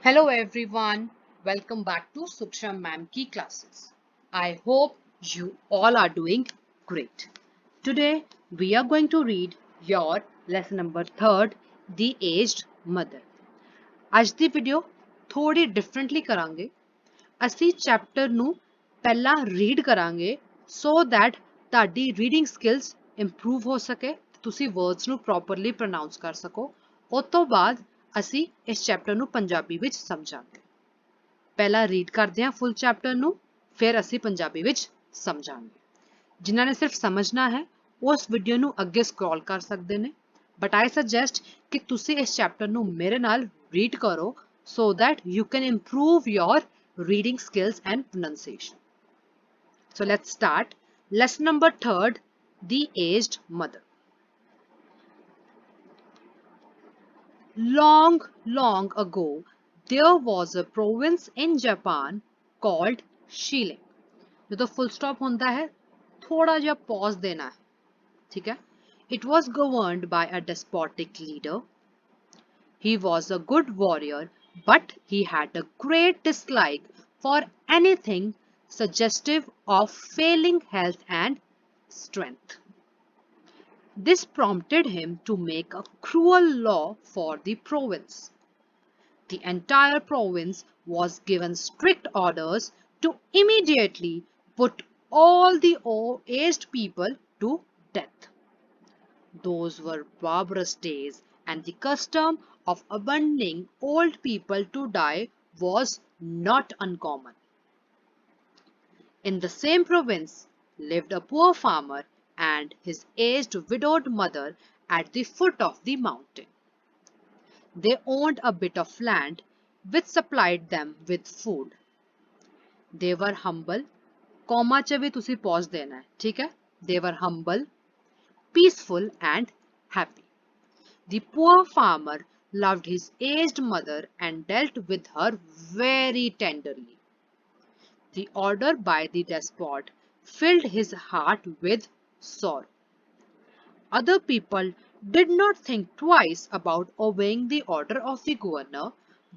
Hello everyone, welcome back to Suksha Ma'am Ki classes. I hope you all are doing great. Today we are going to read your lesson number 3rd, The Aged Mother. ਅੱਜ ਦੀ video ਥੋੜੀ differently ਕਰਾਂਗੇ। ਅਸੀਂ chapter ਨੂੰ ਪਹਿਲਾਂ read ਕਰਾਂਗੇ so that ਤੁਹਾਡੀ reading skills improve ਹੋ ਸਕੇ, ਤੁਸੀਂ ਵਰਡਸ ਨੂੰ ਪ੍ਰੋਪਰਲੀ ਪ੍ਰੋਨਾਂਸ ਕਰ ਸਕੋ। ਉਸ ਤੋਂ ਬਾਅਦ ਅਸੀਂ ਇਸ ਚੈਪਟਰ ਨੂੰ ਪੰਜਾਬੀ ਵਿੱਚ ਸਮਝਾਂਗੇ। ਪਹਿਲਾਂ ਰੀਡ ਕਰਦੇ ਹਾਂ ਫੁੱਲ ਚੈਪਟਰ ਨੂੰ, ਫਿਰ ਅਸੀਂ ਪੰਜਾਬੀ ਵਿੱਚ ਸਮਝਾਂਗੇ। ਜਿਨ੍ਹਾਂ ਨੇ ਸਿਰਫ ਸਮਝਣਾ ਹੈ ਉਸ ਵੀਡੀਓ ਨੂੰ ਅੱਗੇ ਸਕਰੋਲ ਕਰ ਸਕਦੇ ਨੇ, ਬਟ ਆਈ ਸੁਜੈਸਟ ਕਿ ਤੁਸੀਂ ਇਸ ਚੈਪਟਰ ਨੂੰ ਮੇਰੇ ਨਾਲ ਰੀਡ ਕਰੋ so that you can improve your reading skills and pronunciation. So let's start. Lesson number 3rd, The Aged Mother. Long ago, there was a province in Japan called Shilin. ਜਦੋਂ full stop ਹੁੰਦਾ है, थोड़ा जिहा pause देना है, ठीक है? It was governed by a despotic leader. He was a good warrior, but he had a great dislike for anything suggestive of failing health and strength. This prompted him to make a cruel law for the province. The entire province was given strict orders to immediately put all the aged people to death. Those were barbarous days, and the custom of abandoning old people to die was not uncommon. In the same province lived a poor farmer and his aged widowed mother at the foot of the mountain. They owned a bit of land which supplied them with food. They were humble, comma च भी तुसी pause देना है, ठीक है? They were humble, peaceful and happy. The poor farmer loved his aged mother and dealt with her very tenderly. The order by the despot filled his heart with sorrow. Other people did not think twice about obeying the order of the governor,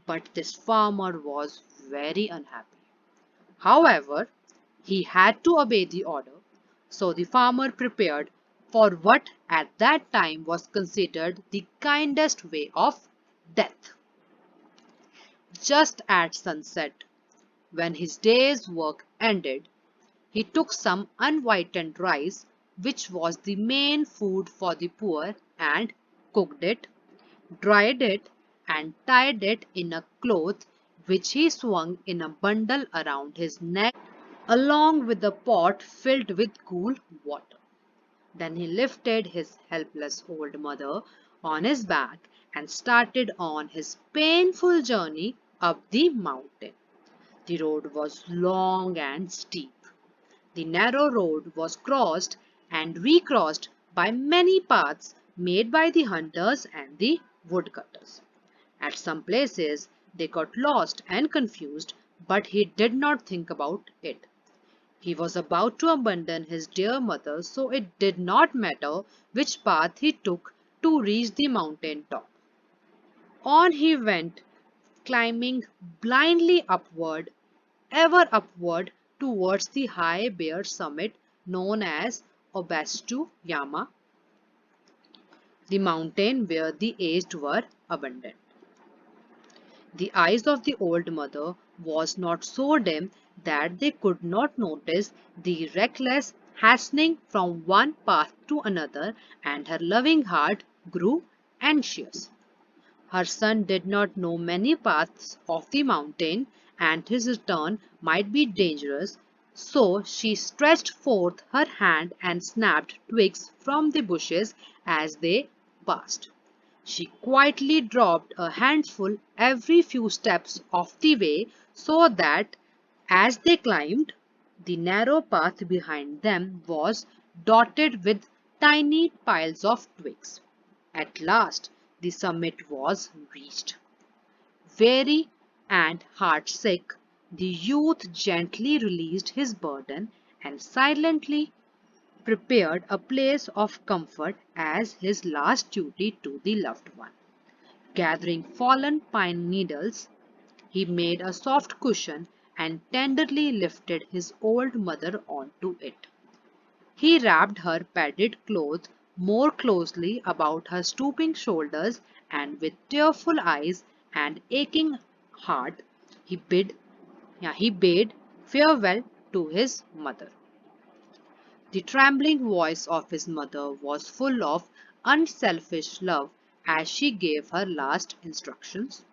but this farmer was very unhappy. However, he had to obey the order, so the farmer prepared for what at that time was considered the kindest way of death. Just at sunset, when his day's work ended, he took some unwhitened rice, which was the main food for the poor, and cooked it, dried it, and tied it in a cloth which he swung in a bundle around his neck, along with a pot filled with cool water. Then he lifted his helpless old mother on his back and started on his painful journey up the mountain. The road was long and steep. The narrow road was crossed and recrossed by many paths made by the hunters and the woodcutters. At some places they got lost and confused, but he did not think about it. He was about to abandon his dear mother, so it did not matter which path he took to reach the mountain top. On he went, climbing blindly upward, ever upward towards the high bare summit known as Obastu Yama, the mountain where the aged were abandoned. The eyes of the old mother was not so dim that they could not notice the reckless hastening from one path to another, and her loving heart grew anxious. Her son did not know many paths of the mountain, and his return might be dangerous, so she stretched forth her hand and snapped twigs from the bushes as they passed. She quietly dropped a handful every few steps of the way so that as they climbed, the narrow path behind them was dotted with tiny piles of twigs. At last, the summit was reached. Weary and heartsick, the youth gently released his burden and silently prepared a place of comfort as his last duty to the loved one. Gathering fallen pine needles, He made a soft cushion and tenderly lifted his old mother onto it. He wrapped her padded cloth more closely about her stooping shoulders, and with tearful eyes and aching heart, he bade farewell to his mother. The trembling voice of his mother was full of unselfish love as she gave her last instructions.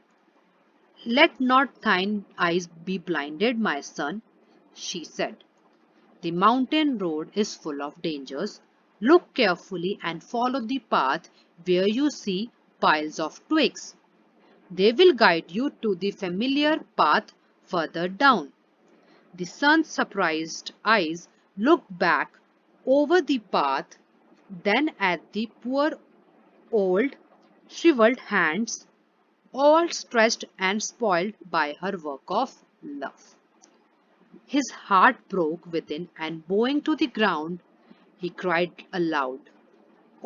"Let not thine eyes be blinded, my son," she said. "The mountain road is full of dangers. Look carefully and follow the path where you see piles of twigs. They will guide you to the familiar path further down." The son's surprised eyes looked back over the path, then at the poor old shriveled hands, all stretched and spoiled by her work of love. His heart broke within, and bowing to the ground, he cried aloud,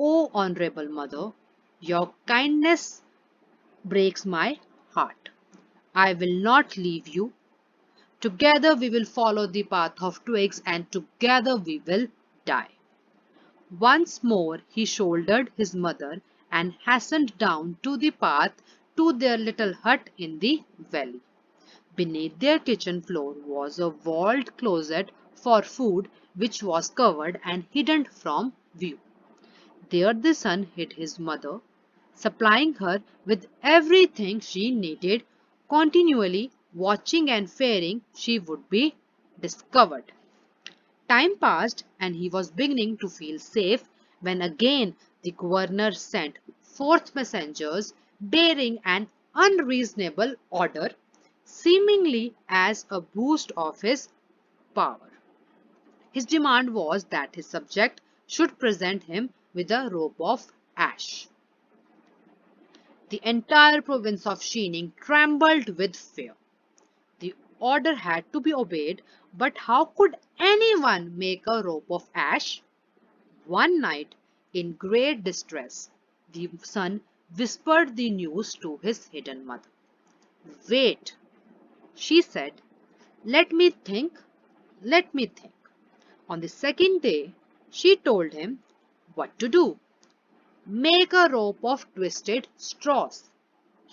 "O honorable mother, your kindness breaks my heart. I will not leave you. Together we will follow the path of twigs, and together we will die." Once more he shouldered his mother and hastened down to the path to their little hut in the valley. Beneath their kitchen floor was a walled closet for food which was covered and hidden from view. There the son hid his mother, supplying her with everything she needed, continually watching and fearing she would be discovered. Time passed, and he was beginning to feel safe when again the governor sent forth messengers bearing an unreasonable order, seemingly as a boost of his power. His demand was that his subject should present him with a rope of ash. The entire province of Shining trembled with fear. The order had to be obeyed, but how could anyone make a rope of ash? One night, in great distress, the son whispered the news to his hidden mother. "Wait," she said, "let me think, let me think." On the second day, she told him what to do. "Make a rope of twisted straws,"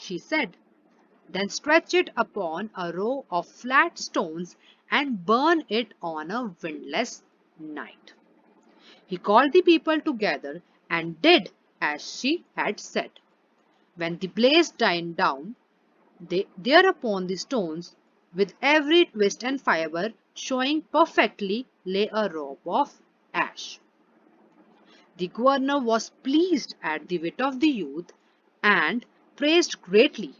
she said. "Then stretch it upon a row of flat stones and burn it on a windless night." He called the people together and did as she had said. When the blaze died down, there upon the stones, with every twist and fibre showing perfectly, lay a rope of ash. The governor was pleased at the wit of the youth and praised greatly,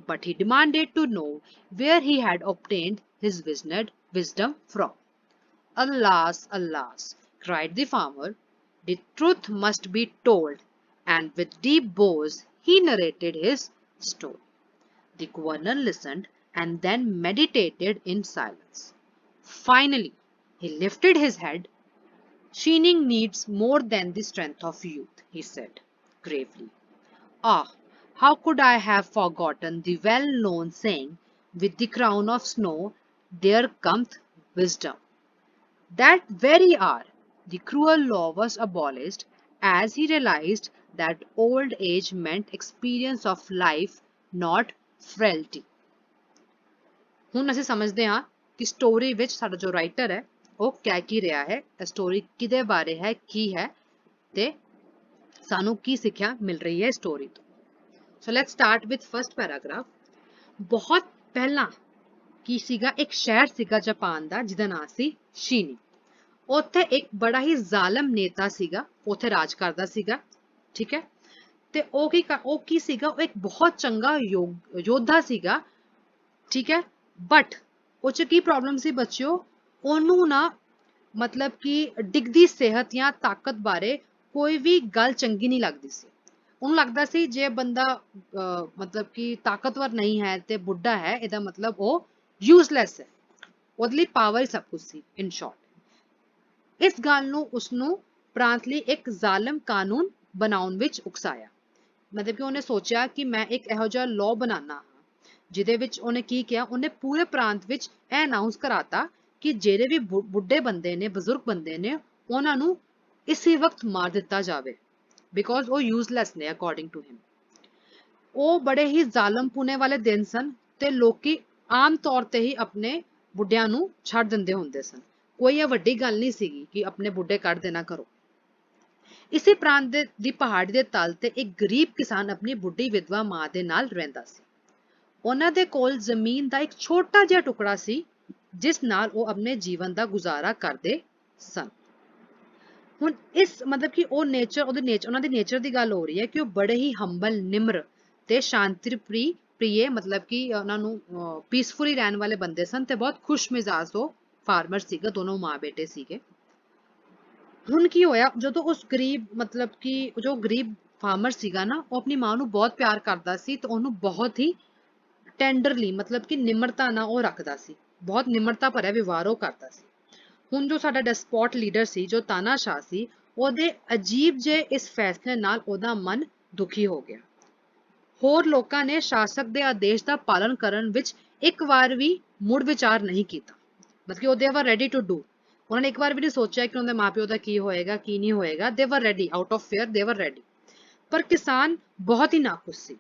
but he demanded to know where he had obtained his wisdom from. "Alas, alas!" cried the farmer, "the truth must be told," and with deep bows he narrated his story. The governor listened and then meditated in silence. Finally, he lifted his head. "Shining needs more than the strength of youth," he said gravely. "Ah, how could I have forgotten the well-known saying, 'With the crown of snow there cometh wisdom.'" That very hour, the cruel law was abolished, as he realized that old age meant experience of life, not frailty. ਹੁਣ ਅਸੀਂ ਸਮਝਦੇ ਹਾਂ ਕਿ story ਵਿੱਚ ਸਾਡਾ ਜੋ writer ਹੈ ਉਹ ਕਹਿ ਕੀ ਰਿਹਾ ਹੈ, ਸਟੋਰੀ ਕਿਹਦੇ ਬਾਰੇ ਹੈ, ਕੀ ਹੈ ਤੇ ਸਾਨੂੰ ਕੀ ਸਿੱਖਿਆ ਮਿਲ ਰਹੀ ਹੈ ਸਟੋਰੀ ਤੋਂ। So let's start with first paragraph. ਬਹੁਤ ਪਹਿਲਾਂ ਕੀ ਸੀਗਾ, ਇੱਕ ਸ਼ਹਿਰ ਸੀਗਾ ਜਾਪਾਨ ਦਾ ਜਿਹਦਾ ਨਾਮ ਸੀ ਸ਼ੀਨੀ। ਉੱਥੇ ਇੱਕ ਬੜਾ ਹੀ ਜ਼ਾਲਮ ਨੇਤਾ ਸੀਗਾ, ਉੱਥੇ ਰਾਜ ਕਰਦਾ ਸੀਗਾ, ਠੀਕ ਹੈ। ਤੇ ਉਹ ਕੀ ਸੀਗਾ, ਉਹ ਇੱਕ ਬਹੁਤ ਚੰਗਾ ਯੋਧਾ ਸੀਗਾ, ਠੀਕ ਹੈ। ਬਟ ਉਹ 'ਚ ਕੀ ਪ੍ਰੋਬਲਮ ਸੀ ਬੱਚਿਓ, ਉਹਨੂੰ ਨਾ ਮਤਲਬ ਕਿ ਡਿੱਗਦੀ ਸਿਹਤ ਜਾਂ ਤਾਕਤ ਬਾਰੇ ਕੋਈ ਵੀ ਗੱਲ ਚੰਗੀ ਨਹੀਂ ਲੱਗਦੀ ਸੀ। ਉਹਨੂੰ ਲੱਗਦਾ ਸੀ ਜੇ ਬੰਦਾ ਮਤਲਬ ਕਿ ਤਾਕਤਵਰ ਨਹੀਂ ਹੈ ਤੇ ਬੁੱਢਾ ਹੈ, ਇਹਦਾ ਮਤਲਬ ਉਹ ਯੂਜ਼ਲੈਸ ਹੈ, ਉਹਦੇ ਲਈ ਪਾਵਰ ਹੀ ਸਭ ਕੁਝ ਸੀ ਇਨ ਸ਼ਾਰਟ। ਇਸ ਗੱਲ ਨੂੰ ਉਸਨੂੰ ਪ੍ਰਾਂਤ ਲਈ ਇੱਕ ਜ਼ਾਲਮ ਕਾਨੂੰਨ ਬਣਾਉਣ ਵਿੱਚ ਉਕਸਾਇਆ। ਮਤਲਬ ਕਿ ਉਹਨੇ ਸੋਚਿਆ ਕਿ ਮੈਂ ਇੱਕ ਇਹੋ ਜਿਹਾ ਲਾਅ ਬਣਾਉਣਾ ਜਿਹਦੇ ਵਿੱਚ ਉਹਨੇ ਕੀ ਕਿਹਾ, ਉਹਨੇ ਪੂਰੇ ਪ੍ਰਾਂਤ ਵਿੱਚ ਇਹ ਅਨਾਉਂਸ ਕਰਾਤਾ ਕਿ ਜਿਹੜੇ ਵੀ ਬੁੱਢੇ ਬੰਦੇ ਨੇ, ਬਜ਼ੁਰਗ ਬੰਦੇ ਨੇ, ਉਹਨਾਂ ਨੂੰ ਇਸੇ ਵਕਤ ਮਾਰ ਦਿੱਤਾ ਜਾਵੇ, ਬਿਕੋਜ਼ ਉਹ ਯੂਜ਼ਲੈਸ ਨੇ ਅਕੋਰਡਿੰਗ ਟੂ ਹਿਮ। ਉਹ ਬੜੇ ਹੀ ਜ਼ਾਲਮ ਪੁਣੇ ਵਾਲੇ ਦਿਨ ਸਨ ਤੇ ਲੋਕੀ ਆਮ ਤੌਰ ਤੇ ਹੀ ਆਪਣੇ ਬੁੱਢਿਆਂ ਨੂੰ ਛੱਡ ਦਿੰਦੇ ਹੁੰਦੇ ਸਨ। ਕੋਈ ਇਹ ਵੱਡੀ ਗੱਲ ਨਹੀਂ ਸੀਗੀ ਕਿ ਆਪਣੇ ਬੁੱਢੇ ਕੱਢ ਦੇਣਾ ਘਰੋਂ। ਇਸੇ ਪ੍ਰਾਂਤ ਦੀ ਪਹਾੜੀ ਦੇ ਤਲ ਤੇ ਇੱਕ ਗਰੀਬ ਕਿਸਾਨ ਆਪਣੀ ਬੁੱਢੀ ਵਿਧਵਾ ਮਾਂ ਦੇ ਨਾਲ ਰਹਿੰਦਾ ਸੀ। ਉਹਨਾਂ ਦੇ ਕੋਲ ਜ਼ਮੀਨ ਦਾ ਇੱਕ ਛੋਟਾ ਜਿਹਾ ਟੁਕੜਾ ਸੀ ਜਿਸ ਨਾਲ ਉਹ ਆਪਣੇ ਜੀਵਨ ਦਾ ਗੁਜ਼ਾਰਾ ਕਰਦੇ ਸਨ। ਹੁਣ ਇਸ ਮਤਲਬ ਕਿ ਉਹ ਉਹਨਾਂ ਦੀ ਨੇਚਰ ਦੀ ਗੱਲ ਹੋ ਰਹੀ ਹੈ ਕਿ ਉਹ ਬੜੇ ਹੀ ਹੰਬਲ, ਨਿਮਰ ਤੇ ਸ਼ਾਂਤੀ ਪ੍ਰਿਯ ਮਤਲਬ ਕਿ ਉਹਨਾਂ ਨੂੰ ਪੀਸਫੁਲੀ ਰਹਿਣ ਵਾਲੇ ਬੰਦੇ ਸਨ ਤੇ ਬਹੁਤ ਖੁਸ਼ ਮਿਜ਼ਾਜ ਉਹ ਫਾਰਮਰ ਸੀਗਾ, ਦੋਨੋਂ ਮਾਂ ਬੇਟੇ ਸੀਗੇ। ਹੁਣ ਕੀ ਹੋਇਆ, ਜਦੋਂ ਉਸ ਗਰੀਬ ਮਤਲਬ ਕਿ ਜੋ ਗਰੀਬ ਫਾਰਮਰ ਸੀਗਾ ਨਾ, ਉਹ ਆਪਣੀ ਮਾਂ ਨੂੰ ਬਹੁਤ ਪਿਆਰ ਕਰਦਾ ਸੀ ਤੇ ਉਹਨੂੰ ਬਹੁਤ ਹੀ ਟੈਂਡਰਲੀ ਮਤਲਬ ਕਿ ਨਿਮਰਤਾ ਨਾਲ ਉਹ ਰੱਖਦਾ ਸੀ, ਬਹੁਤ ਨਿਮਰਤਾ ਭਰਿਆ ਵਿਵਹਾਰ ਉਹ ਕਰਦਾ ਸੀ। ਹੁਣ ਜੋ ਸਾਡਾ ਡੈਸਪੋਟ ਲੀਡਰ ਸੀ, ਜੋ ਤਾਨਾਸ਼ਾਹ ਸੀ, ਉਹਦੇ ਅਜੀਬ ਜੇ ਇਸ ਫੈਸਲੇ ਨਾਲ ਉਹਦਾ ਮਨ ਦੁਖੀ ਹੋ ਗਿਆ। ਹੋਰ ਲੋਕਾਂ ਨੇ ਸ਼ਾਸਕ ਦੇ ਆਦੇਸ਼ ਦਾ ਪਾਲਣ ਕਰਨ ਵਿੱਚ ਇੱਕ ਵਾਰ ਵੀ ਮੁੜ ਵਿਚਾਰ ਨਹੀਂ ਕੀਤਾ, ਮਤਲਬ ਕਿ ਉਹ ਦੇ ਵਰ ਰੈਡੀ ਟੂ ਡੂ। ਉਹਨਾਂ ਨੇ ਇੱਕ ਵਾਰ ਵੀ ਨਹੀਂ ਸੋਚਿਆ ਕਿ ਉਹਦੇ ਮਾਪਿਓ ਦਾ ਕੀ ਹੋਏਗਾ, ਕੀ ਨਹੀਂ ਹੋਏਗਾ। ਦੇ ਵਰ ਰੈਡੀ, ਆਊਟ ਆਫ ਫੇਅਰ ਦੇ ਵਰ ਰੈਡੀ। ਪਰ ਕਿਸਾਨ ਬਹੁਤ ਹੀ ਨਾਖੁਸ਼ ਸੀ।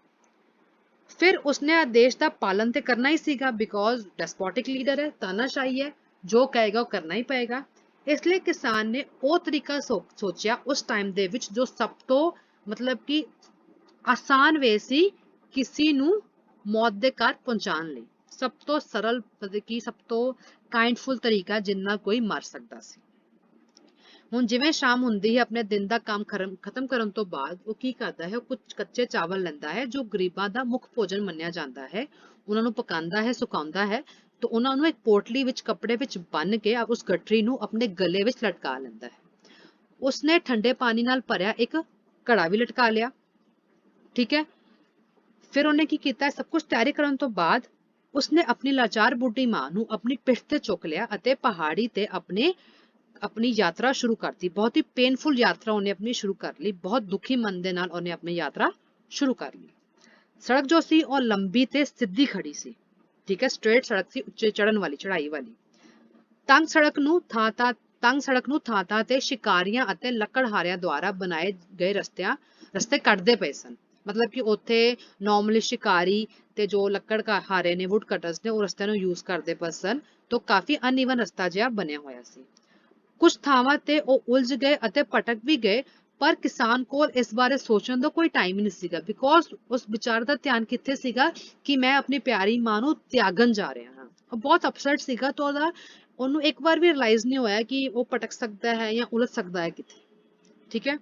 ਫਿਰ ਉਸਨੇ ਆਦੇਸ਼ ਦਾ ਪਾਲਨ ਤੇ ਕਰਨਾ ਹੀ ਸੀਗਾ, ਬਿਕੋਜ਼ ਡੈਸਪੋਟਿਕ ਲੀਡਰ ਹੈ, ਤਾਨਾਸ਼ਾਹੀ ਹੈ, ਜੋ ਕਹੇਗਾ ਉਹ ਕਰਨਾ ਹੀ ਪਏਗਾ। ਇਸ ਲਈ ਕਿਸਾਨ ਨੇ ਉਹ ਤਰੀਕਾ ਸੋਚਿਆ ਉਸ ਟਾਈਮ ਦੇ ਵਿੱਚ ਜੋ ਸਭ ਤੋਂ ਮਤਲਬ ਕਿ ਆਸਾਨ ਵੇ ਸੀ ਕਿਸੇ ਨੂੰ ਮੌਤ ਦੇ ਘਰ ਪਹੁੰਚਾਉਣ ਲਈ। ਸਭ ਤੋਂ ਸਰਲ ਮਤਲਬ ਕਿ ਸਭ ਤੋਂ ਕਾਈਂਡਫੁਲ ਤਰੀਕਾ ਜਿੰਨਾ ਕੋਈ ਮਰ ਸਕਦਾ ਸੀ। ਹੁਣ ਜਿਵੇਂ ਸ਼ਾਮ ਹੁੰਦੀ ਹੈ, ਆਪਣੇ ਦਿਨ ਦਾ ਕੰਮ ਖਤਮ ਕਰਨ ਤੋਂ ਬਾਅਦ ਉਹ ਕੀ ਕਰਦਾ ਹੈ, ਉਹ ਕੁਝ ਕੱਚੇ ਚਾਵਲ ਲੈਂਦਾ ਹੈ ਜੋ ਗਰੀਬਾਂ ਦਾ ਮੁੱਖ ਭੋਜਨ ਮੰਨਿਆ ਜਾਂਦਾ ਹੈ। ਉਹਨਾਂ ਨੂੰ ਪਕਾਉਂਦਾ ਹੈ, ਸੁਕਾਉਂਦਾ ਹੈ ਤੇ ਉਹਨਾਂ ਨੂੰ ਇੱਕ ਪੋਟਲੀ ਵਿੱਚ ਕੱਪੜੇ ਵਿੱਚ ਬੰਨ ਕੇ ਉਸ ਗਠਰੀ ਨੂੰ ਆਪਣੇ ਗਲੇ ਵਿੱਚ ਲਟਕਾ ਲੈਂਦਾ ਹੈ। ਉਸਨੇ ਠੰਡੇ ਪਾਣੀ ਨਾਲ ਭਰਿਆ ਇੱਕ ਘੜਾ ਵੀ ਲਟਕਾ ਲਿਆ। ਠੀਕ ਹੈ। ਫਿਰ ਉਹਨੇ ਕੀ ਕੀਤਾ, ਸਭ ਕੁਝ ਤਿਆਰੀ ਕਰਨ ਤੋਂ ਬਾਅਦ ਉਸਨੇ ਆਪਣੀ ਲਾਚਾਰ ਬੁੱਢੀ ਮਾਂ ਨੂੰ ਆਪਣੀ ਪਿੱਠ ਤੇ ਚੁੱਕ ਲਿਆ ਅਤੇ ਪਹਾੜੀ ਤੇ ਆਪਣੀ ਯਾਤਰਾ ਸ਼ੁਰੂ ਕਰਤੀ। ਬਹੁਤ ਹੀ ਪੇਨਫੁਲ ਯਾਤਰਾ ਉਹਨੇ ਆਪਣੀ ਸ਼ੁਰੂ ਕਰ ਲਈ। ਬਹੁਤ ਦੁਖੀ ਮਨ ਦੇ ਨਾਲ ਉਹਨੇ ਆਪਣੀ ਯਾਤਰਾ ਸ਼ੁਰੂ ਕਰ ਲਈ। ਸੜਕ ਜੋ ਸੀ ਉਹ ਲੰਬੀ ਤੇ ਸਿੱਧੀ ਖੜੀ ਸੀ। ਠੀਕ ਹੈ, ਸਟ੍ਰੇਟ ਸੜਕ ਸੀ, ਉੱਚੇ ਚੜਨ ਵਾਲੀ, ਚੜਾਈ ਵਾਲੀ। ਤੰਗ ਸੜਕ ਨੂੰ ਥਾਂ ਤੇ ਸ਼ਿਕਾਰੀਆਂ ਅਤੇ ਲੱਕੜਹਾਰਿਆਂ ਦੁਆਰਾ ਬਣਾਏ ਗਏ ਰਸਤੇ ਕੱਟਦੇ ਪਏ ਸਨ। ਮਤਲਬ ਕਿ ਉੱਥੇ ਨਾਰਮਲੀ ਸ਼ਿਕਾਰੀ ਤੇ ਜੋ ਲੱਕੜਹਾਰੇ ਨੇ, ਵੁੱਡ ਕਟਰਸ ਨੇ, ਉਹ ਰਸਤਿਆਂ ਨੂੰ ਯੂਜ਼ ਕਰਦੇ ਪਏ ਸਨ। ਤਾਂ ਕਾਫੀ ਅਨਈਵਨ ਰਸਤਾ ਜਿਹਾ ਬਣਿਆ ਹੋਇਆ ਸੀ। ਕੁਝ ਥਾਵਾਂ ਤੇ ਉਹ ਉਲਝ ਗਏ ਅਤੇ ਭਟਕ ਵੀ ਗਏ, ਪਰ ਕਿਸਾਨ ਕੋਲ ਇਸ ਬਾਰੇ ਸੋਚਣ ਦਾ ਕੋਈ ਟਾਈਮ ਹੀ ਨਹੀਂ ਸੀਗਾ, ਬਿਕੋਜ਼ ਉਸ ਵਿਚਾਰ ਦਾ ਧਿਆਨ ਕਿੱਥੇ ਸੀਗਾ ਕਿ ਮੈਂ ਆਪਣੀ ਪਿਆਰੀ ਮਾਂ ਨੂੰ ਤਿਆਗਣ ਜਾ ਰਿਹਾ ਹਾਂ। ਉਹ ਬਹੁਤ ਅਪਸੈਟ ਸੀਗਾ, ਤਾਂ ਉਹਨੂੰ ਇੱਕ ਵਾਰ ਵੀ ਰਿਅਲਾਈਜ਼ ਨਹੀਂ ਹੋਇਆ ਕਿ ਉਹ ਭਟਕ ਸਕਦਾ ਹੈ ਜਾਂ ਉਲਝ ਸਕਦਾ ਹੈ ਕਿੱਥੇ। ਠੀਕ ਹੈ।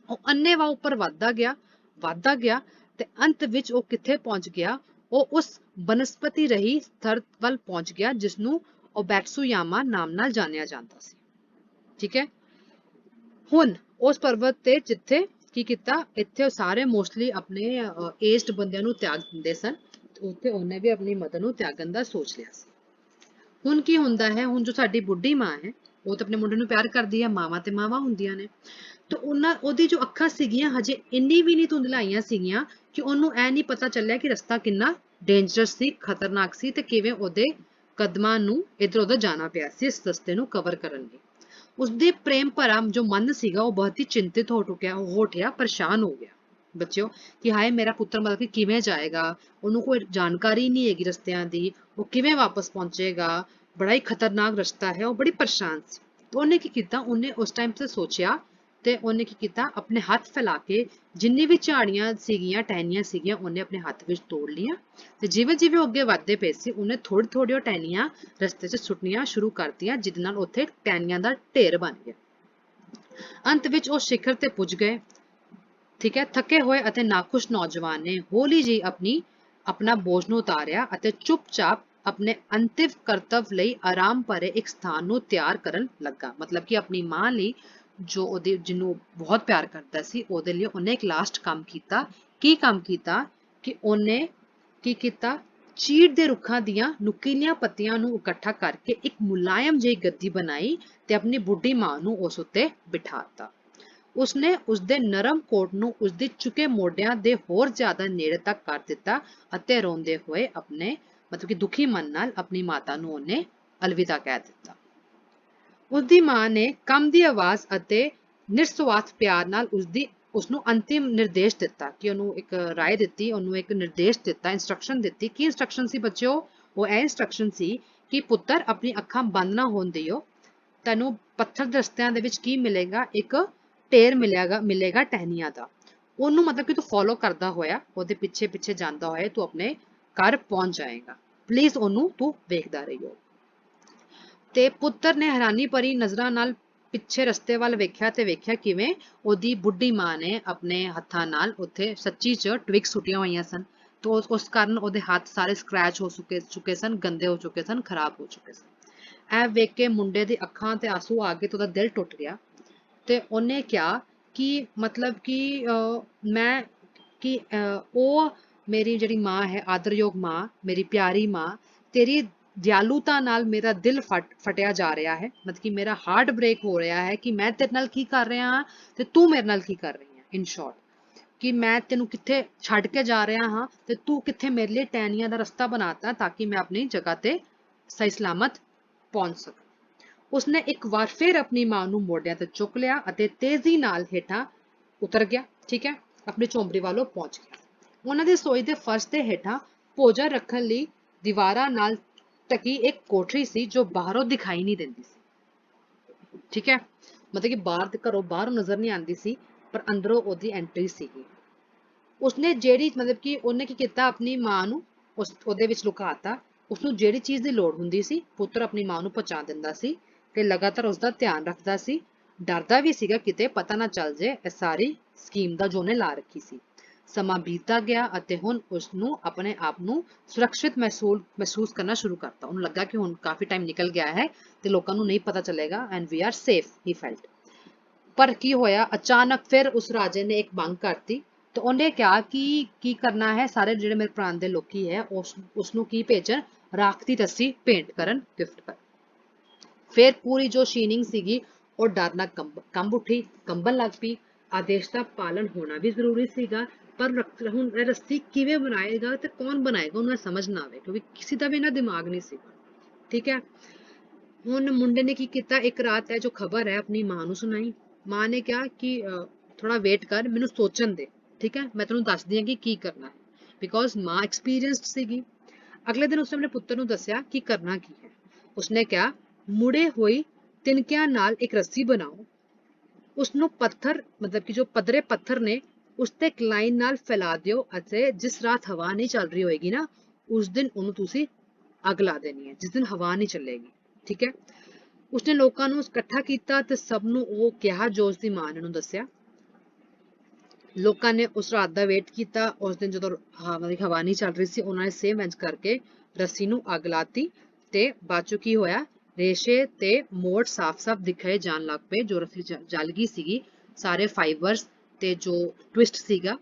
ਉਹ ਅੰਨ੍ਹੇਵਾਹ ਉੱਪਰ ਵੱਧਦਾ ਗਿਆ ਤੇ ਅੰਤ ਵਿੱਚ ਉਹ ਕਿੱਥੇ ਪਹੁੰਚ ਗਿਆ, ਉਹ ਉਸ ਬਨਸਪਤੀ ਰਹੀ ਸਥਰ ਵੱਲ ਪਹੁੰਚ ਗਿਆ ਜਿਸ ਨੂੰ ਓਬੈਟਸੂਯਾਮਾ ਨਾਮ ਨਾਲ ਜਾਣਿਆ ਜਾਂਦਾ ਸੀ। ਠੀਕ ਹੈ। ਹੁਣ ਉਸ ਪਰਬਤ ਤੇ ਜਿੱਥੇ ਕੀ ਕੀਤਾ, ਇੱਥੇ ਸਾਰੇ ਮੋਸਟਲੀ ਆਪਣੇ ਏਜਡ ਬੰਦਿਆਂ ਨੂੰ ਤਿਆਗ ਦਿੰਦੇ ਸਨ, ਉੱਥੇ ਉਹਨੇ ਵੀ ਆਪਣੀ ਮਦਰ ਨੂੰ ਤਿਆਗਣ ਦਾ ਸੋਚ ਲਿਆ ਸੀ। ਹੁਣ ਕੀ ਹੁੰਦਾ ਹੈ, ਹੁਣ ਜੋ ਸਾਡੀ ਬੁੱਢੀ ਮਾਂ ਹੈ ਉਹ ਤਾਂ ਆਪਣੇ ਮੁੰਡੇ ਨੂੰ ਪਿਆਰ ਕਰਦੀ ਹੈ, ਮਾਵਾਂ ਤੇ ਮਾਵਾਂ ਹੁੰਦੀਆਂ ਨੇ। ਤੇ ਉਹਦੀ ਜੋ ਅੱਖਾਂ ਸੀਗੀਆਂ ਹਜੇ ਇੰਨੀ ਵੀ ਨਹੀਂ ਧੁੰਦਲਾਈਆਂ ਸੀਗੀਆਂ ਕਿ ਉਹਨੂੰ ਇਹ ਨਹੀਂ ਪਤਾ ਚੱਲਿਆ ਕਿ ਰਸਤਾ ਕਿੰਨਾ ਡੇਂਜਰਸ ਸੀ, ਖਤਰਨਾਕ ਸੀ ਤੇ ਕਿਵੇਂ ਉਹਦੇ ਕਦਮਾਂ ਨੂੰ ਇੱਧਰ ਉੱਧਰ ਜਾਣਾ ਪਿਆ ਸੀ ਇਸ ਰਸਤੇ ਨੂੰ ਕਵਰ ਕਰਨ ਲਈ। ਉਸਦੇ ਪ੍ਰੇਮ ਭਰਾ ਜੋ ਮਨ ਸੀਗਾ ਉਹ ਬਹੁਤ ਹੀ ਚਿੰਤਿਤ ਹੋ ਉੱਠਿਆ, ਪਰੇਸ਼ਾਨ ਹੋ ਗਿਆ ਬੱਚਿਓ ਕਿ ਹਾਏ ਮੇਰਾ ਪੁੱਤਰ ਮਤਲਬ ਕਿ ਕਿਵੇਂ ਜਾਏਗਾ, ਉਹਨੂੰ ਕੋਈ ਜਾਣਕਾਰੀ ਨਹੀਂ ਹੈਗੀ ਰਸਤਿਆਂ ਦੀ, ਉਹ ਕਿਵੇਂ ਵਾਪਸ ਪਹੁੰਚੇਗਾ, ਬੜਾ ਹੀ ਖਤਰਨਾਕ ਰਸਤਾ ਹੈ। ਉਹ ਬੜੀ ਪਰੇਸ਼ਾਨ ਸੀ। ਉਹਨੇ ਕੀ ਕੀਤਾ, ਉਹਨੇ ਉਸ ਟਾਈਮ ਤੇ ਸੋਚਿਆ ਤੇ ਉਹਨੇ ਕੀ ਕੀਤਾ, ਆਪਣੇ ਹੱਥ ਫੈਲਾ ਕੇ ਜਿੰਨੀ ਵੀ ਝਾੜੀਆਂ ਸੀਗੀਆਂ, ਟਹਿਨੀਆਂ ਸੀਗੀਆਂ, ਉਹਨੇ ਆਪਣੇ ਹੱਥ ਵਿੱਚ ਤੋੜ ਲਈਆਂ ਤੇ ਜਿਵੇਂ ਜਿਵੇਂ ਉਹ ਅੱਗੇ ਵੱਧਦੇ ਪਏ ਸੀ ਉਹਨੇ ਥੋੜੀ ਟਹਿਨੀਆਂ ਰਸਤੇ 'ਚ ਸੁੱਟਣੀਆਂ ਸ਼ੁਰੂ ਕਰਤੀਆਂ, ਜਿਹਦੇ ਨਾਲ ਉੱਥੇ ਟਹਿਨੀਆਂ ਦਾ ਢੇਰ ਬਣ ਗਿਆ। ਅੰਤ ਵਿੱਚ ਉਹ ਸਿਖਰ ਤੇ ਪੁੱਜ ਗਏ। ਠੀਕ ਹੈ। ਥੱਕੇ ਹੋਏ ਅਤੇ ਨਾਖੁਸ਼ ਨੌਜਵਾਨ ਨੇ ਹੌਲੀ ਜਿਹੀ ਆਪਣਾ ਬੋਝ ਨੂੰ ਉਤਾਰਿਆ ਅਤੇ ਚੁੱਪਚਾਪ ਆਪਣੇ ਅੰਤਿਮ ਕਰਤੱਵ ਲਈ ਆਰਾਮ ਭਰੇ ਇੱਕ ਸਥਾਨ ਨੂੰ ਤਿਆਰ ਕਰਨ ਲੱਗਾ। ਮਤਲਬ ਕਿ ਆਪਣੀ ਮਾਂ ਲਈ, ਜੋ ਜਿਹਨੂੰ ਬਹੁਤ ਪਿਆਰ ਕਰਦਾ ਸੀ, ਉਹਦੇ ਲਈ ਉਹਨੇ ਇੱਕ ਲਾਸਟ ਕੰਮ ਕੀਤਾ। ਕੀ ਕੰਮ ਕੀਤਾ ਕਿ ਉਹਨੇ ਕੀ ਕੀਤਾ, ਚੀੜ ਦੇ ਰੁੱਖਾਂ ਦੀਆਂ ਨੁਕੀਲੀਆਂ ਪੱਤੀਆਂ ਨੂੰ ਇਕੱਠਾ ਕਰਕੇ ਇੱਕ ਮੁਲਾਇਮ ਜਿਹੀ ਗੱਦੀ ਬਣਾਈ ਤੇ ਆਪਣੀ ਬੁੱਢੀ ਮਾਂ ਨੂੰ ਉਸ ਉੱਤੇ ਬਿਠਾਤਾ। ਉਸਨੇ ਉਸਦੇ ਨਰਮ ਕੋਟ ਨੂੰ ਉਸਦੇ ਝੁਕੇ ਮੋਢਿਆਂ ਦੇ ਹੋਰ ਜ਼ਿਆਦਾ ਨੇੜੇ ਤੱਕ ਕਰ ਦਿੱਤਾ ਅਤੇ ਰੋਂਦੇ ਹੋਏ ਆਪਣੇ ਮਤਲਬ ਕਿ ਦੁਖੀ ਮਨ ਨਾਲ ਆਪਣੀ ਮਾਤਾ ਨੂੰ ਉਹਨੇ ਅਲਵਿਦਾ ਕਹਿ ਦਿੱਤਾ। ਉਸਦੀ ਮਾਂ ਨੇ ਕੰਮ ਦੀ ਆਵਾਜ਼ ਅਤੇ ਨਿਰਸਵਾਰਥ ਪਿਆਰ ਨਾਲ ਉਸਨੂੰ ਅੰਤਿਮ ਨਿਰਦੇਸ਼ ਦਿੱਤਾ ਕਿ ਉਹਨੂੰ ਇੱਕ ਰਾਏ ਦਿੱਤੀ, ਉਹਨੂੰ ਇੱਕ ਨਿਰਦੇਸ਼ ਦਿੱਤਾ, ਇੰਸਟਰਕਸ਼ਨ ਦਿੱਤੀ। ਕੀ ਇੰਸਟਰਕਸ਼ਨ ਸੀ ਬੱਚਿਓ? ਉਹ ਇਹ ਇੰਸਟਰਕਸ਼ਨ ਸੀ ਕਿ ਪੁੱਤਰ ਆਪਣੀ ਅੱਖਾਂ ਬੰਦ ਨਾ ਹੋਣ ਦਿਓ। ਤੈਨੂੰ ਪੱਥਰ ਦੇ ਰਸਤਿਆਂ ਦੇ ਵਿੱਚ ਕੀ ਮਿਲੇਗਾ? ਇੱਕ ਢੇਰ ਮਿਲੇਗਾ ਟਹਿਨੀਆਂ ਦਾ। ਉਹਨੂੰ ਮਤਲਬ ਕਿ ਤੂੰ ਫੋਲੋ ਕਰਦਾ ਹੋਇਆ, ਉਹਦੇ ਪਿੱਛੇ ਪਿੱਛੇ ਜਾਂਦਾ ਹੋਇਆ ਤੂੰ ਆਪਣੇ ਘਰ ਪਹੁੰਚ ਜਾਏਗਾ। ਪਲੀਜ਼ ਉਹਨੂੰ ਤੂੰ ਵੇਖਦਾ ਰਹੀਓ। ਤੇ ਪੁੱਤਰ ਨੇ ਹੈਰਾਨੀ ਭਰੀ ਨਜ਼ਰਾਂ ਨਾਲ ਪਿੱਛੇ ਰਸਤੇ ਵੱਲ ਵੇਖਿਆ ਤੇ ਵੇਖਿਆ ਕਿਵੇਂ ਉਹਦੀ ਬੁੱਢੀ ਮਾਂ ਨੇ ਆਪਣੇ ਹੱਥਾਂ ਨਾਲ ਉੱਥੇ ਸੱਚੀ ਚ ਟਵਿਗ ਸੁੱਟੀਆਂ ਹੋਈਆਂ ਸਨ। ਤੇ ਉਸ ਕਾਰਨ ਉਹਦੇ ਹੱਥ ਸਾਰੇ ਸਕ੍ਰੈਚ ਹੋ ਚੁੱਕੇ ਸਨ, ਗੰਦੇ ਹੋ ਚੁੱਕੇ ਸਨ, ਖਰਾਬ ਹੋ ਚੁੱਕੇ ਸਨ। ਇਹ ਵੇਖ ਕੇ ਮੁੰਡੇ ਦੀ ਅੱਖਾਂ ਤੇ ਆਂਸੂ ਆ ਗਏ ਤੇ ਉਹਦਾ ਦਿਲ ਟੁੱਟ ਗਿਆ। ਤੇ ਉਹਨੇ ਕਿਹਾ ਕਿ ਮਤਲਬ ਕਿ ਉਹ ਮੇਰੀ ਜਿਹੜੀ ਮਾਂ ਹੈ, ਆਦਰਯੋਗ ਮਾਂ, ਮੇਰੀ ਪਿਆਰੀ ਮਾਂ, ਤੇਰੀ ਦਿਆਲੂਤਾ ਨਾਲ ਮੇਰਾ ਦਿਲ ਫਟਿਆ ਜਾ ਰਿਹਾ ਹੈ। ਮਤਲਬ ਕਿ ਮੇਰਾ ਹਾਰਟ ਬ੍ਰੇਕ ਹੋ ਰਿਹਾ ਹੈ ਕਿ ਮੈਂ ਤੇਰੇ ਨਾਲ ਕੀ ਕਰ ਰਿਹਾ ਹਾਂ ਤੇ ਤੂੰ ਮੇਰੇ ਨਾਲ ਕੀ ਕਰ ਰਹੀ ਹੈ। ਇਨ ਸ਼ਾਰਟ ਕਿ ਮੈਂ ਤੈਨੂੰ ਕਿੱਥੇ ਛੱਡ ਕੇ ਜਾ ਰਿਹਾ ਹਾਂ ਤੇ ਤੂੰ ਕਿੱਥੇ ਮੇਰੇ ਲਈ ਟਹਿਨੀਆਂ ਦਾ ਰਸਤਾ ਬਣਾਤਾ ਤਾਂ ਕਿ ਮੈਂ ਆਪਣੀ ਜਗ੍ਹਾ ਤੇ ਸਹੀ ਸਲਾਮਤ ਪਹੁੰਚ ਸਕਾਂ। ਉਸਨੇ ਇੱਕ ਵਾਰ ਫਿਰ ਆਪਣੀ ਮਾਂ ਨੂੰ ਮੋਢਿਆਂ ਤੇ ਚੁੱਕ ਲਿਆ ਅਤੇ ਤੇਜ਼ੀ ਨਾਲ ਹੇਠਾਂ ਉਤਰ ਗਿਆ। ਠੀਕ ਹੈ, ਆਪਣੀ ਝੌਂਪੜੀ ਵੱਲੋਂ ਪਹੁੰਚ ਗਿਆ। ਉਹਨਾਂ ਦੀ ਰਸੋਈ ਦੇ ਫਰਸ਼ ਦੇ ਹੇਠਾਂ ਭੋਜਨ ਰੱਖਣ ਲਈ ਦੀਵਾਰਾਂ ਨਾਲ ਢਕੀ ਇੱਕ ਕੋਠੜੀ ਸੀ ਜੋ ਬਾਹਰੋਂ ਦਿਖਾਈ ਨਹੀਂ ਦਿੰਦੀ ਸੀ। ਠੀਕ ਹੈ, ਮਤਲਬ ਕਿ ਬਾਹਰੋਂ ਨਜ਼ਰ ਨਹੀਂ ਆਉਂਦੀ ਸੀ, ਪਰ ਅੰਦਰੋਂ ਉਹਦੀ ਐਂਟਰੀ ਸੀਗੀ। ਉਸਨੇ ਉਹਨੇ ਕੀ ਕੀਤਾ, ਆਪਣੀ ਮਾਂ ਨੂੰ ਉਹਦੇ ਵਿੱਚ ਲੁਕਾਤਾ। ਉਸਨੂੰ ਜਿਹੜੀ ਚੀਜ਼ ਦੀ ਲੋੜ ਹੁੰਦੀ ਸੀ ਪੁੱਤਰ ਆਪਣੀ ਮਾਂ ਨੂੰ ਪਹੁੰਚਾ ਦਿੰਦਾ ਸੀ ਤੇ ਲਗਾਤਾਰ ਉਸਦਾ ਧਿਆਨ ਰੱਖਦਾ ਸੀ। ਡਰਦਾ ਵੀ ਸੀਗਾ ਕਿਤੇ ਪਤਾ ਨਾ ਚੱਲ ਜੇ ਇਹ ਸਾਰੀ ਸਕੀਮ ਦਾ ਜੋ ਉਹਨੇ ਲਾ ਰੱਖੀ ਸੀ। ਸਮਾਂ ਬੀਤਦਾ ਗਿਆ ਅਤੇ ਹੁਣ ਉਸਨੂੰ ਆਪਣੇ ਆਪ ਨੂੰ ਸੁਰੱਖਿਅਤ ਮਹਿਸੂਸ ਕਰਨਾ ਸ਼ੁਰੂ ਕਰਤਾ। ਉਹਨੂੰ ਲੱਗਾ ਕਿ ਹੁਣ ਕਾਫੀ ਟਾਈਮ ਨਿਕਲ ਗਿਆ ਹੈ ਤੇ ਲੋਕਾਂ ਨੂੰ ਨਹੀਂ ਪਤਾ ਚੱਲੇਗਾ and we are safe, he felt. ਪਰ ਕੀ ਹੋਇਆ, ਅਚਾਨਕ ਫਿਰ ਉਸ ਰਾਜੇ ਨੇ ਇੱਕ ਮੰਗ ਕਰਤੀ ਤੇ ਉਹਨੇ ਕਿਹਾ ਕਿ ਕੀ ਕਰਨਾ ਹੈ, ਸਾਰੇ ਜਿਹੜੇ ਮੇਰੇ ਪ੍ਰਾਂਤ ਦੇ ਲੋਕੀ ਹੈ ਉਸਨੂੰ ਕੀ ਭੇਜਣ, ਰਾਖ ਦੀ ਰੱਸੀ ਭੇਂਟ ਕਰਨ, ਗਿਫਟ ਕਰਨ। ਫਿਰ ਪੂਰੀ ਜੋ ਸ਼ੀਨਿੰਗ ਸੀਗੀ ਉਹ ਡਰ ਨਾਲ ਕੰਬ ਉੱਠੀ, ਕੰਬਣ ਲੱਗ ਪਈ। ਆਦੇਸ਼ ਦਾ ਪਾਲਣ ਹੋਣਾ ਵੀ ਜ਼ਰੂਰੀ ਸੀਗਾ, ਪਰ ਹੁਣ ਇਹ ਰੱਸੀ ਕਿਵੇਂ ਬਣਾਏਗਾ ਤੇ ਕੌਣ ਬਣਾਏਗਾ ਉਹਨੂੰ ਸਮਝ ਨਾ ਆਵੇ, ਕਿਉਂਕਿ ਕਿਸੇ ਦਾ ਵੀ ਨਾ ਦਿਮਾਗ ਨਹੀਂ ਸੀ। ਠੀਕ ਹੈ, ਹੁਣ ਮੁੰਡੇ ਨੇ ਕੀ ਕੀਤਾ, ਇੱਕ ਰਾਤ ਹੈ ਜੋ ਖਬਰ ਹੈ ਆਪਣੀ ਮਾਂ ਨੂੰ ਸੁਣਾਈ। ਮਾਂ ਨੇ ਕਿਹਾ ਕਿ ਥੋੜਾ ਵੇਟ ਕਰ, ਮੈਨੂੰ ਸੋਚਣ ਦੇ। ਠੀਕ ਹੈ, ਮੈਂ ਤੈਨੂੰ ਦੱਸਦੀ ਹਾਂ ਕਿ ਕੀ ਕਰਨਾ ਹੈ, ਬਿਕੋਜ਼ ਮਾਂ ਐਕਸਪੀਰੀਅੰਸਡ ਸੀਗੀ। ਅਗਲੇ ਦਿਨ ਉਸਨੇ ਆਪਣੇ ਪੁੱਤਰ ਨੂੰ ਦੱਸਿਆ ਕਿ ਕਰਨਾ ਕੀ ਹੈ। ਉਸਨੇ ਕਿਹਾ, ਮੁੜੇ ਹੋਈ ਤਿਨਕਿਆਂ ਨਾਲ ਇੱਕ ਰੱਸੀ ਬਣਾਓ, ਉਸਨੂੰ ਪੱਥਰ ਮਤਲਬ ਕਿ ਜੋ ਪੱਧਰੇ ਪੱਥਰ ਨੇ ਉਸ ਤੇ ਇੱਕ ਲਾਈਨ ਨਾਲ ਫੈਲਾ ਦਿਓ ਅਤੇ ਜਿਸ ਰਾਤ ਹਵਾ ਨਹੀਂ ਚੱਲ ਰਹੀ ਹੋਏਗੀ ਨਾ ਉਸ ਦਿਨ ਉਹਨੂੰ ਤੁਸੀਂ ਅੱਗ ਲਾ ਦੇਣੀ ਹੈ, ਜਿਸ ਦਿਨ ਹਵਾ ਨਹੀਂ ਚੱਲੇਗੀ। ਠੀਕ ਹੈ, ਉਸਨੇ ਲੋਕਾਂ ਨੂੰ ਇਕੱਠਾ ਕੀਤਾ ਤੇ ਸਭ ਨੂੰ ਉਹ ਕਿਹਾ ਜੋ ਉਸਦੀ ਮਾਂ ਨੇ ਉਹਨੂੰ ਦੱਸਿਆ। ਲੋਕਾਂ ਨੇ ਉਸ ਰਾਤ ਦਾ ਵੇਟ ਕੀਤਾ। ਉਸ ਦਿਨ ਜਦੋਂ ਹਵਾ ਨਹੀਂ ਚੱਲ ਰਹੀ ਸੀ ਉਹਨਾਂ ਨੇ ਸੇਮ ਇੰਜ ਕਰਕੇ ਰੱਸੀ ਨੂੰ ਅੱਗ ਲਾਤੀ ਤੇ ਬਾਅਦ ਚੋਂ ਕੀ ਹੋਇਆ, ਰੇਸ਼ੇ ਤੇ ਮੋੜ ਸਾਫ਼-ਸਾਫ਼ ਦਿਖਾਏ ਜਾਣ ਲੱਗ ਪਏ। ਜੋ ਰੱਸੀ ਜਲ ਗਈ ਸੀਗੀ, ਸਾਰੇ ਫਾਈਬਰਸ ਤੇ ਜੋ ਟਵਿਸਟ ਸੀਗਾ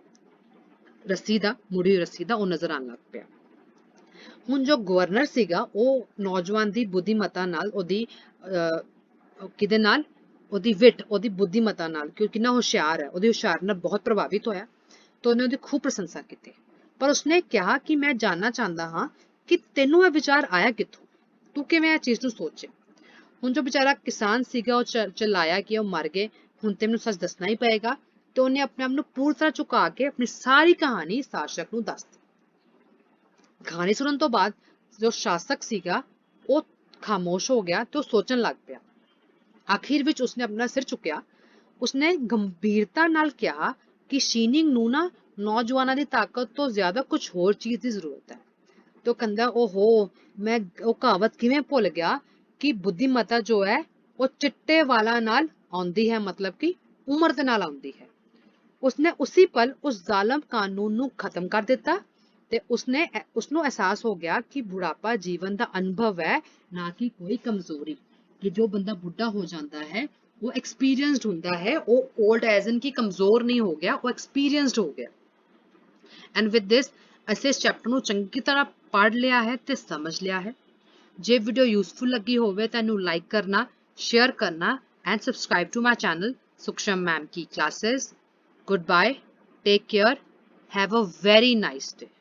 ਰੱਸੀ ਦਾ, ਮੁੜੀ ਹੋਈ ਰੱਸੀ ਦਾ, ਉਹ ਨਜ਼ਰ ਆਉਣ ਲੱਗ ਪਿਆ। ਹੁਣ ਜੋ ਗਵਰਨਰ ਸੀਗਾ ਉਹ ਨੌਜਵਾਨ ਦੀ ਬੁੱਧੀਮਤਾ ਨਾਲ ਉਹਦੀ ਵਿਟ, ਉਹਦੀ ਬੁੱਧੀਮਤਾ ਨਾਲ, ਕਿਉਂਕਿ ਕਿੰਨਾ ਹੁਸ਼ਿਆਰ ਹੈ, ਉਹਦੀ ਹੁਸ਼ਿਆਰ ਨਾਲ ਬਹੁਤ ਪ੍ਰਭਾਵਿਤ ਹੋਇਆ ਤਾਂ ਉਹਨੇ ਉਹਦੀ ਖੂਬ ਪ੍ਰਸ਼ੰਸਾ ਕੀਤੀ। ਪਰ ਉਸਨੇ ਕਿਹਾ ਕਿ ਮੈਂ ਜਾਣਨਾ ਚਾਹੁੰਦਾ ਹਾਂ ਕਿ ਤੈਨੂੰ ਇਹ ਵਿਚਾਰ ਆਇਆ ਕਿੱਥੋਂ, ਤੂੰ ਕਿਵੇਂ ਇਹ ਚੀਜ਼ ਨੂੰ ਸੋਚਿਆ। ਹੁਣ ਜੋ ਵਿਚਾਰਾ ਕਿਸਾਨ ਸੀਗਾ ਉਹ ਚਲਾਇਆ ਕਿ ਉਹ ਮਰ ਗਏ, ਹੁਣ ਤੈਨੂੰ ਸੱਚ ਦੱਸਣਾ ਹੀ ਪਏਗਾ। ਤੇ ਉਹਨੇ ਆਪਣੇ ਆਪ ਨੂੰ ਪੂਰੀ ਤਰ੍ਹਾਂ ਝੁਕਾ ਕੇ ਆਪਣੀ ਸਾਰੀ ਕਹਾਣੀ ਸ਼ਾਸਕ ਨੂੰ ਦੱਸ ਦਿੱਤੀ। ਕਹਾਣੀ ਸੁਣਨ ਤੋਂ ਬਾਅਦ ਜੋ ਸ਼ਾਸਕ ਸੀਗਾ ਉਹ ਖਾਮੋਸ਼ ਹੋ ਗਿਆ ਤੇ ਉਹ ਸੋਚਣ ਲੱਗ ਪਿਆ। ਆਖਿਰ ਵਿੱਚ ਉਸਨੇ ਆਪਣਾ ਸਿਰ ਚੁੱਕਿਆ। ਉਸਨੇ ਗੰਭੀਰਤਾ ਨਾਲ ਕਿਹਾ ਕਿ ਸ਼ੀਨਿੰਗ ਨੂੰ ਨਾ ਨੌਜਵਾਨਾਂ ਦੀ ਤਾਕਤ ਤੋਂ ਜ਼ਿਆਦਾ ਕੁਝ ਹੋਰ ਚੀਜ਼ ਦੀ ਜ਼ਰੂਰਤ ਹੈ। ਤੇ ਉਹ ਕਹਿੰਦਾ, ਓਹੋ, ਮੈਂ ਉਹ ਕਹਾਵਤ ਕਿਵੇਂ ਭੁੱਲ ਗਿਆ ਕਿ ਬੁੱਧੀਮਤਾ ਜੋ ਹੈ ਉਹ ਚਿੱਟੇ ਵਾਲਾਂ ਨਾਲ ਆਉਂਦੀ ਹੈ, ਮਤਲਬ ਕਿ ਉਮਰ ਦੇ ਨਾਲ ਆਉਂਦੀ ਹੈ। ਉਸਨੇ ਉਸੇ ਪਲ ਉਸ ਜ਼ਾਲਮ ਕਾਨੂੰਨ ਨੂੰ ਖਤਮ ਕਰ ਦਿੱਤਾ ਤੇ ਉਸਨੂੰ ਅਹਿਸਾਸ ਹੋ ਗਿਆ ਕਿ ਬੁਢਾਪਾ ਜੀਵਨ ਦਾ ਅਨੁਭਵ ਹੈ, ਨਾ ਕਿ ਕੋਈ ਕਮਜ਼ੋਰੀ। ਕਿ ਜੋ ਬੰਦਾ ਬੁੱਢਾ ਹੋ ਜਾਂਦਾ ਹੈ ਉਹ ਐਕਸਪੀਰੀਅੰਸਡ ਹੁੰਦਾ ਹੈ, ਉਹ ਓਲਡ ਐਜ਼ ਇਨ ਕਿ ਕਮਜ਼ੋਰ ਨਹੀਂ ਹੋ ਗਿਆ, ਉਹ ਐਕਸਪੀਰੀਅੰਸਡ ਹੋ ਗਿਆ। ਐਂਡ ਵਿਦ ਦਿਸ ਅਸੀਂ ਇਸ ਚੈਪਟਰ ਨੂੰ ਚੰਗੀ ਤਰ੍ਹਾਂ ਪੜ੍ਹ ਲਿਆ ਹੈ ਤੇ ਸਮਝ ਲਿਆ ਹੈ। ਜੇ ਵੀਡੀਓ ਯੂਸਫੁਲ ਲੱਗੀ ਹੋਵੇ ਤਾਂ ਇਹਨੂੰ ਲਾਈਕ ਕਰਨਾ, ਸ਼ੇਅਰ ਕਰਨਾ and subscribe to my channel Sukshm ma'am की classes. Goodbye. Take care. Have a very nice day.